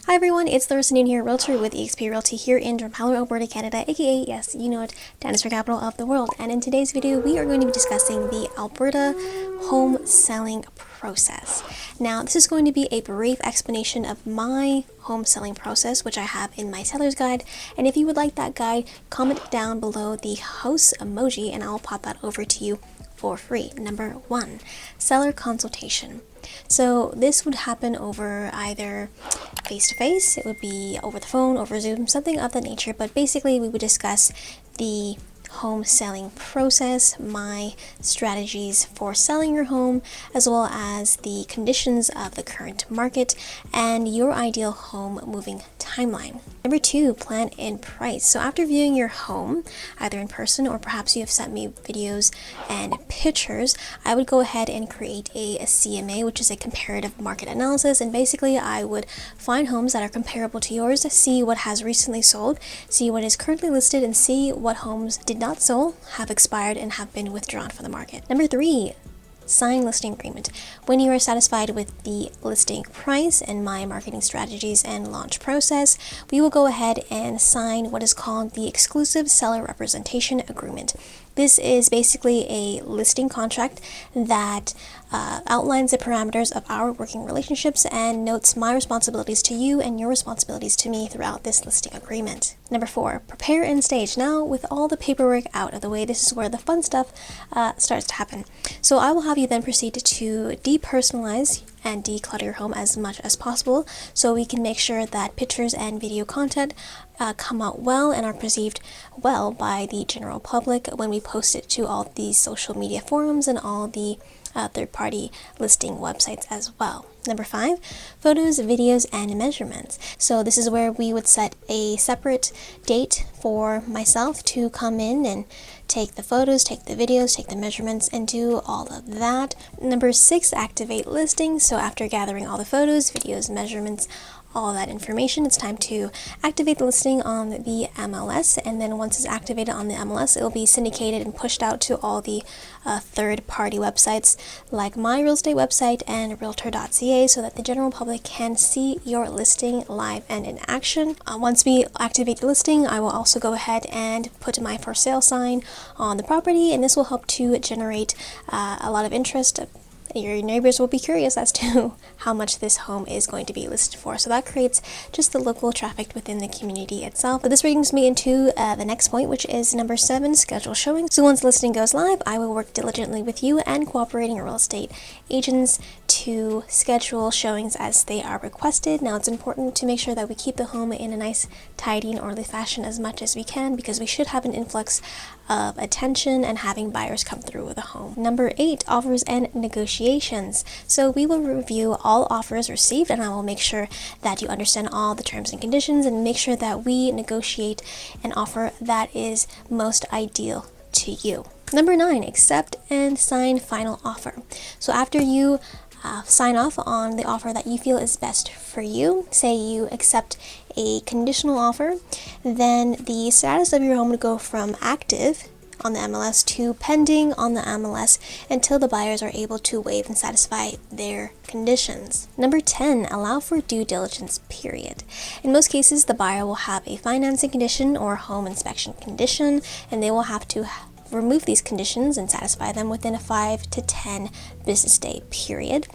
Hi everyone, it's Larissa Noon here, Realtor with eXp Realty here in Drumheller, Alberta, Canada, aka, yes, you know it, dinosaur capital of the world. And in today's video, we are going to be discussing the Alberta home selling process. Now, this is going to be a brief explanation of my home selling process, which I have in my seller's guide. And if you would like that guide, comment down below the house emoji and I'll pop that over to you for free. Number 1, seller consultation. So this would happen over either face-to-face, it would be over the phone, over Zoom, something of that nature, but basically we would discuss the home selling process, my strategies for selling your home, as well as the conditions of the current market and your ideal home moving timeline. Number 2, plan and price. So after viewing your home, either in person or perhaps you have sent me videos and pictures, I would go ahead and create a CMA, which is a comparative market analysis. And basically I would find homes that are comparable to yours, see what has recently sold, see what is currently listed, and see what homes did not sell, have expired, and have been withdrawn from the market. Number 3, sign listing agreement. When you are satisfied with the listing price and my marketing strategies and launch process, we will go ahead and sign what is called the exclusive seller representation agreement. This is basically a listing contract that outlines the parameters of our working relationships and notes my responsibilities to you and your responsibilities to me throughout this listing agreement. Number 4, prepare and stage. Now, with all the paperwork out of the way, this is where the fun stuff starts to happen. So I will have you then proceed to depersonalize and declutter your home as much as possible so we can make sure that pictures and video content come out well and are perceived well by the general public when we post it to all these social media forums and all the third-party listing websites as well. Number 5, photos, videos, and measurements. So this is where we would set a separate date for myself to come in and take the photos, take the videos, take the measurements, and do all of that. Number 6, activate listings. So after gathering all the photos, videos, measurements, all that information, it's time to activate the listing on the MLS, and then once it's activated on the MLS, it will be syndicated and pushed out to all the third-party websites like my real estate website and realtor.ca so that the general public can see your listing live and in action. Once we activate the listing, I will also go ahead and put my for sale sign on the property, and this will help to generate a lot of interest. Your neighbors will be curious as to how much this home is going to be listed for. So that creates just the local traffic within the community itself. But this brings me into the next point, which is number 7, schedule showings. So once the listing goes live, I will work diligently with you and cooperating real estate agents to schedule showings as they are requested. Now, it's important to make sure that we keep the home in a nice, tidy, and orderly fashion as much as we can because we should have an influx of attention and having buyers come through with a home. Number 8, offers and negotiations. So we will review all offers received and I will make sure that you understand all the terms and conditions and make sure that we negotiate an offer that is most ideal to you. Number 9, accept and sign final offer. So after you sign off on the offer that you feel is best for you, say you accept a conditional offer, then the status of your home would go from active on the MLS to pending on the MLS until the buyers are able to waive and satisfy their conditions. Number 10, allow for due diligence period. In most cases, the buyer will have a financing condition or home inspection condition, and they will have to remove these conditions and satisfy them within a 5 to 10 business day period.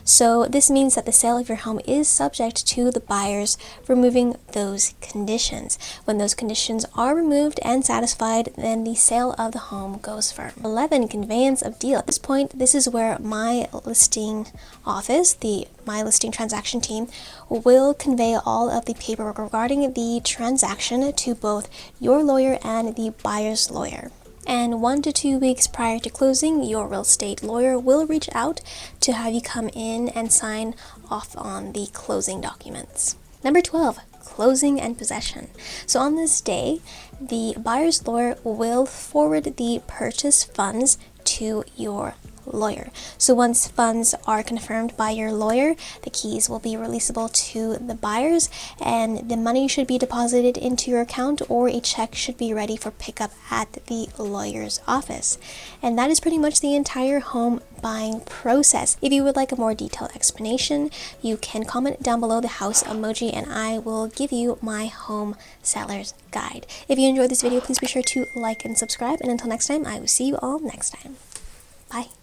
So this means that the sale of your home is subject to the buyers removing those conditions. When those conditions are removed and satisfied, then the sale of the home goes firm. 11, conveyance of deal. At this point, this is where my listing office, my listing transaction team, will convey all of the paperwork regarding the transaction to both your lawyer and the buyer's lawyer. And 1 to 2 weeks prior to closing, your real estate lawyer will reach out to have you come in and sign off on the closing documents. Number 12, closing and possession. So on this day, the buyer's lawyer will forward the purchase funds to your lawyer. So once funds are confirmed by your lawyer, the keys will be releasable to the buyers, and the money should be deposited into your account, or a check should be ready for pickup at the lawyer's office. And that is pretty much the entire home buying process. If you would like a more detailed explanation, you can comment down below the house emoji and I will give you my home seller's guide. If you enjoyed this video, please be sure to like and subscribe, and until next time, I will see you all next time. Bye.